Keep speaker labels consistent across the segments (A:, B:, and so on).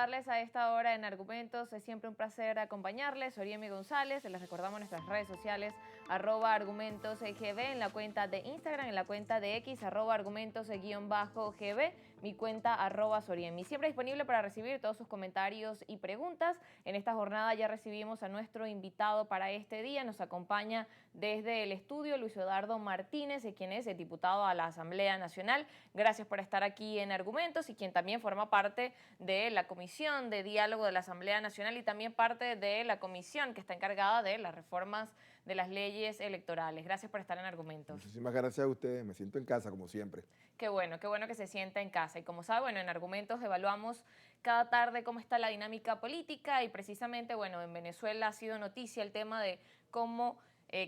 A: saludarles a esta hora en Argumentos. Es siempre un placer acompañarles. Soy Emi González. Les recordamos nuestras redes sociales, @argumentosgb, en la cuenta de Instagram, en la cuenta de X, @argumentos_gb, mi cuenta @soriemi. Siempre disponible para recibir todos sus comentarios y preguntas. En esta jornada ya recibimos a nuestro invitado para este día. Nos acompaña desde el estudio Luis Eduardo Martínez, quien es el diputado a la Asamblea Nacional. Gracias por estar aquí en Argumentos, y quien también forma parte de la Comisión de Diálogo de la Asamblea Nacional y también parte de la comisión que está encargada de las reformas de las leyes electorales. Gracias por estar en Argumentos.
B: Muchísimas gracias a ustedes, me siento en casa como siempre.
A: Qué bueno que se sienta en casa. Y como sabe, bueno, en Argumentos evaluamos cada tarde cómo está la dinámica política, y precisamente, bueno, en Venezuela ha sido noticia el tema de cómo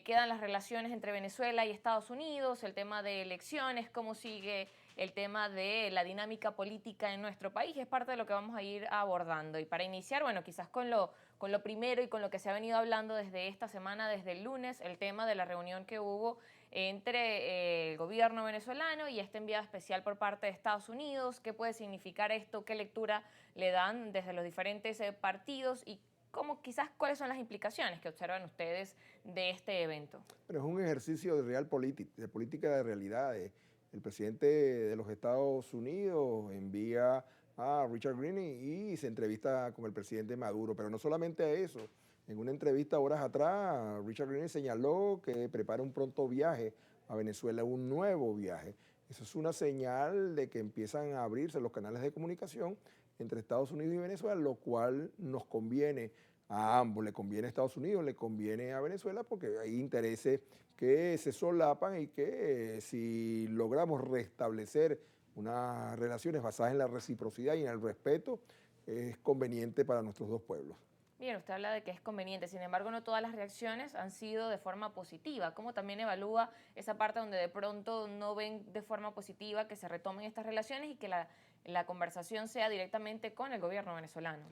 A: quedan las relaciones entre Venezuela y Estados Unidos, el tema de elecciones, cómo sigue el tema de la dinámica política en nuestro país. Es parte de lo que vamos a ir abordando. Y para iniciar, bueno, quizás con lo primero y con lo que se ha venido hablando desde esta semana, desde el lunes, el tema de la reunión que hubo entre el gobierno venezolano y este enviado especial por parte de Estados Unidos. ¿Qué puede significar esto? ¿Qué lectura le dan desde los diferentes partidos? Y quizás cuáles son las implicaciones que observan ustedes de este evento.
B: Pero es un ejercicio de de política de realidades. El presidente de los Estados Unidos envía a Richard Greene y se entrevista con el presidente Maduro, pero no solamente a eso. En una entrevista horas atrás, Richard Greene señaló que prepara un pronto viaje a Venezuela, un nuevo viaje. Eso es una señal de que empiezan a abrirse los canales de comunicación entre Estados Unidos y Venezuela, lo cual nos conviene a ambos. Le conviene a Estados Unidos, le conviene a Venezuela, porque hay intereses que se solapan y que si logramos restablecer unas relaciones basadas en la reciprocidad y en el respeto, es conveniente para nuestros dos pueblos.
A: Bien, usted habla de que es conveniente, sin embargo no todas las reacciones han sido de forma positiva. ¿Cómo también evalúa esa parte donde de pronto no ven de forma positiva que se retomen estas relaciones y que la conversación sea directamente con el gobierno venezolano?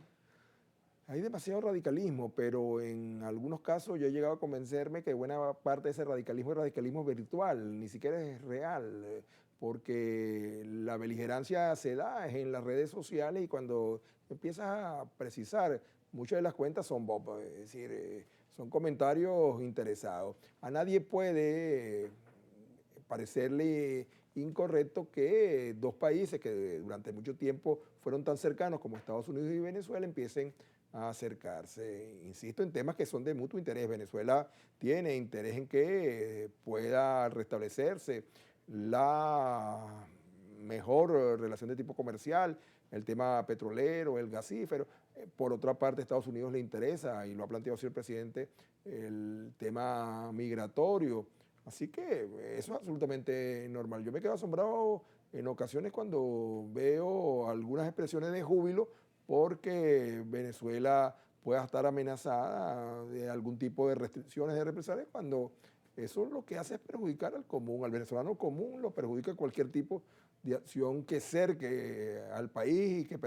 B: Hay demasiado radicalismo, pero en algunos casos yo he llegado a convencerme que buena parte de ese radicalismo es radicalismo virtual, ni siquiera es real, porque la beligerancia se da en las redes sociales, y cuando empiezas a precisar, muchas de las cuentas son bots, es decir, son comentarios interesados. A nadie puede parecerle incorrecto que dos países que durante mucho tiempo fueron tan cercanos como Estados Unidos y Venezuela empiecen a acercarse, insisto, en temas que son de mutuo interés. Venezuela tiene interés en que pueda restablecerse la mejor relación de tipo comercial, el tema petrolero, el gasífero. Por otra parte, a Estados Unidos le interesa, y lo ha planteado así el presidente, el tema migratorio. Así que eso es absolutamente normal. Yo me quedo asombrado en ocasiones cuando veo algunas expresiones de júbilo porque Venezuela pueda estar amenazada de algún tipo de restricciones, de represalias, cuando eso lo que hace es perjudicar al común, al venezolano común, lo perjudica cualquier tipo de acción que cerque al país y que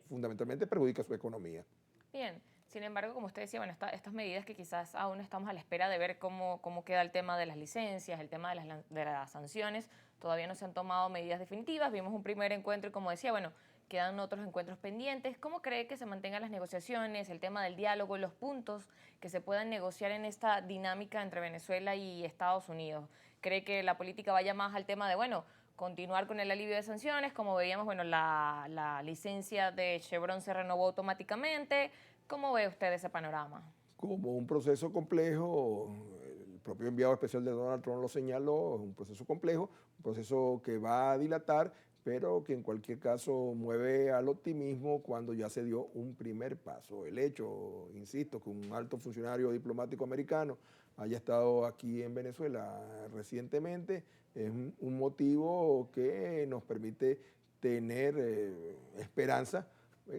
B: fundamentalmente perjudica su economía.
A: Bien, sin embargo, como usted decía, bueno, estas medidas que quizás aún estamos a la espera de ver cómo queda el tema de las licencias, el tema de las sanciones, todavía no se han tomado medidas definitivas. Vimos un primer encuentro y, como decía, bueno, quedan otros encuentros pendientes. ¿Cómo cree que se mantengan las negociaciones, el tema del diálogo, los puntos que se puedan negociar en esta dinámica entre Venezuela y Estados Unidos? ¿Cree que la política vaya más al tema de, bueno, continuar con el alivio de sanciones? Como veíamos, bueno, la licencia de Chevron se renovó automáticamente. ¿Cómo ve usted ese panorama?
B: Como un proceso complejo, el propio enviado especial de Donald Trump lo señaló, es un proceso complejo, un proceso que va a dilatar, pero que en cualquier caso mueve al optimismo cuando ya se dio un primer paso. El hecho, insisto, que un alto funcionario diplomático americano haya estado aquí en Venezuela recientemente es un motivo que nos permite tener esperanza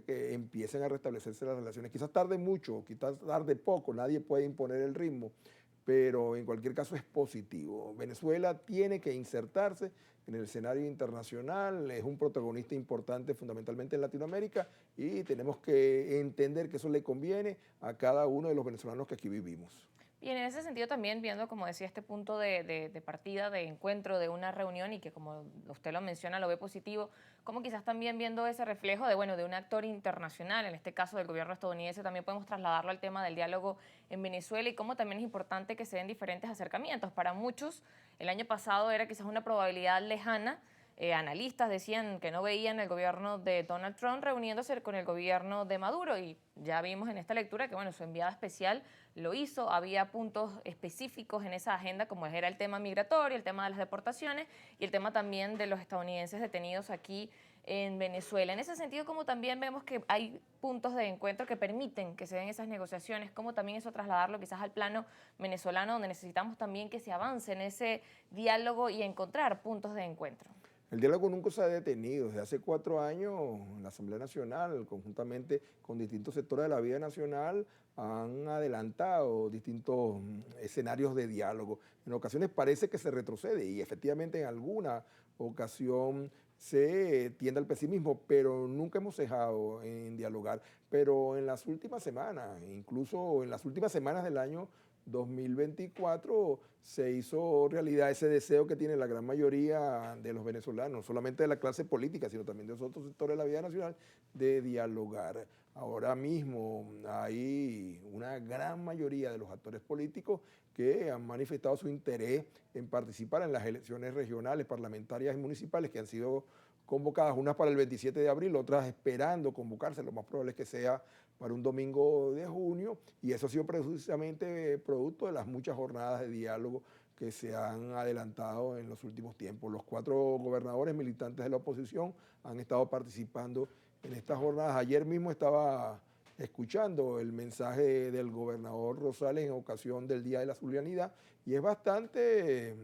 B: que empiecen a restablecerse las relaciones. Quizás tarde mucho, quizás tarde poco, nadie puede imponer el ritmo, pero en cualquier caso es positivo. Venezuela tiene que insertarse en el escenario internacional, es un protagonista importante fundamentalmente en Latinoamérica, y tenemos que entender que eso le conviene a cada uno de los venezolanos que aquí vivimos.
A: Y en ese sentido también viendo, como decía, este punto de partida, de encuentro, de una reunión y que como usted lo menciona, lo ve positivo, como quizás también viendo ese reflejo de, bueno, de un actor internacional, en este caso del gobierno estadounidense, también podemos trasladarlo al tema del diálogo en Venezuela y cómo también es importante que se den diferentes acercamientos. Para muchos, el año pasado era quizás una probabilidad lejana. Analistas decían que no veían el gobierno de Donald Trump reuniéndose con el gobierno de Maduro y ya vimos en esta lectura que bueno, su enviada especial lo hizo, había puntos específicos en esa agenda como era el tema migratorio, el tema de las deportaciones y el tema también de los estadounidenses detenidos aquí en Venezuela. En ese sentido, como también vemos que hay puntos de encuentro que permiten que se den esas negociaciones, como también eso trasladarlo quizás al plano venezolano, donde necesitamos también que se avance en ese diálogo y encontrar puntos de encuentro.
B: El diálogo nunca se ha detenido. Desde hace 4 años, la Asamblea Nacional, conjuntamente con distintos sectores de la vida nacional, han adelantado distintos escenarios de diálogo. En ocasiones parece que se retrocede y efectivamente en alguna ocasión se tiende al pesimismo, pero nunca hemos dejado en dialogar. Pero en las últimas semanas, incluso en las últimas semanas del año 2024 se hizo realidad ese deseo que tiene la gran mayoría de los venezolanos, no solamente de la clase política, sino también de los otros sectores de la vida nacional, de dialogar. Ahora mismo hay una gran mayoría de los actores políticos que han manifestado su interés en participar en las elecciones regionales, parlamentarias y municipales que han sido convocadas, unas para el 27 de abril, otras esperando convocarse, lo más probable es que sea para un domingo de junio, y eso ha sido precisamente producto de las muchas jornadas de diálogo que se han adelantado en los últimos tiempos. Los 4 gobernadores militantes de la oposición han estado participando en estas jornadas. Ayer mismo estaba escuchando el mensaje del gobernador Rosales en ocasión del Día de la Zulianidad y es bastante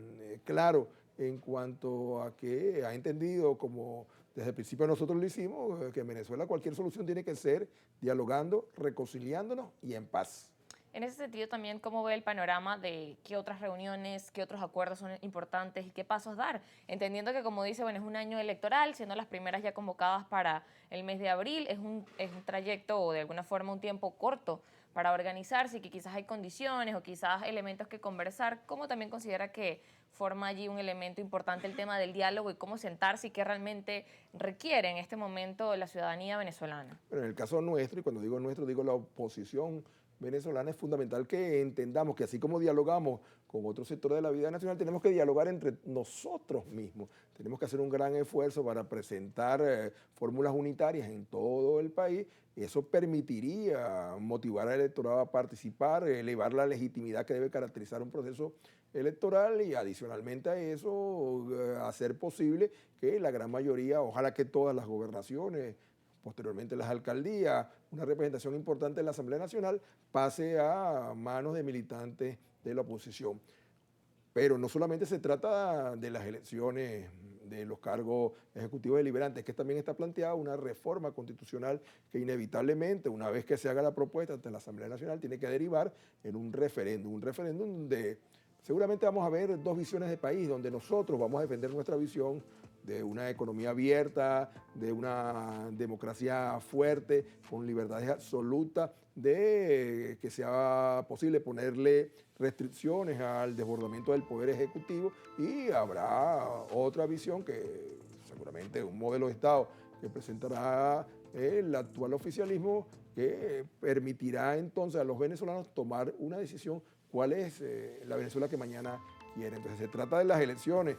B: claro en cuanto a que ha entendido, como desde el principio nosotros lo hicimos, que en Venezuela cualquier solución tiene que ser dialogando, reconciliándonos y en paz.
A: En ese sentido también, ¿cómo ve el panorama de qué otras reuniones, qué otros acuerdos son importantes y qué pasos dar? Entendiendo que, como dice, bueno, es un año electoral, siendo las primeras ya convocadas para el mes de abril, es un trayecto o de alguna forma un tiempo corto para organizarse y que quizás hay condiciones o quizás elementos que conversar. ¿Cómo también considera que forma allí un elemento importante el tema del diálogo y cómo sentarse y qué realmente requiere en este momento la ciudadanía venezolana?
B: Pero en el caso nuestro, y cuando digo nuestro, digo la oposición venezolana, es fundamental que entendamos que así como dialogamos con otros sectores de la vida nacional, tenemos que dialogar entre nosotros mismos. Tenemos que hacer un gran esfuerzo para presentar fórmulas unitarias en todo el país. Y eso permitiría motivar al electorado a participar, elevar la legitimidad que debe caracterizar un proceso electoral y adicionalmente a eso hacer posible que la gran mayoría, ojalá que todas las gobernaciones, posteriormente las alcaldías, una representación importante en la Asamblea Nacional, pase a manos de militantes de la oposición. Pero no solamente se trata de las elecciones de los cargos ejecutivos deliberantes, es que también está planteada una reforma constitucional que inevitablemente, una vez que se haga la propuesta ante la Asamblea Nacional, tiene que derivar en un referéndum donde seguramente vamos a ver 2 visiones de país, donde nosotros vamos a defender nuestra visión de una economía abierta, de una democracia fuerte, con libertades absolutas, de que sea posible ponerle restricciones al desbordamiento del poder ejecutivo y habrá otra visión que seguramente un modelo de Estado que presentará el actual oficialismo que permitirá entonces a los venezolanos tomar una decisión cuál es la Venezuela que mañana quieren. Entonces se trata de las elecciones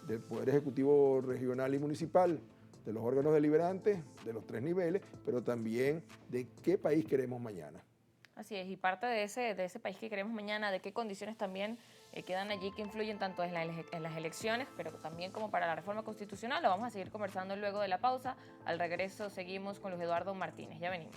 B: del Poder Ejecutivo Regional y Municipal, de los órganos deliberantes, de los 3 niveles, pero también de qué país queremos mañana.
A: Así es, y parte de ese país que queremos mañana, de qué condiciones también quedan allí que influyen tanto en las elecciones, pero también como para la reforma constitucional, lo vamos a seguir conversando luego de la pausa. Al regreso seguimos con Luis Eduardo Martínez. Ya venimos.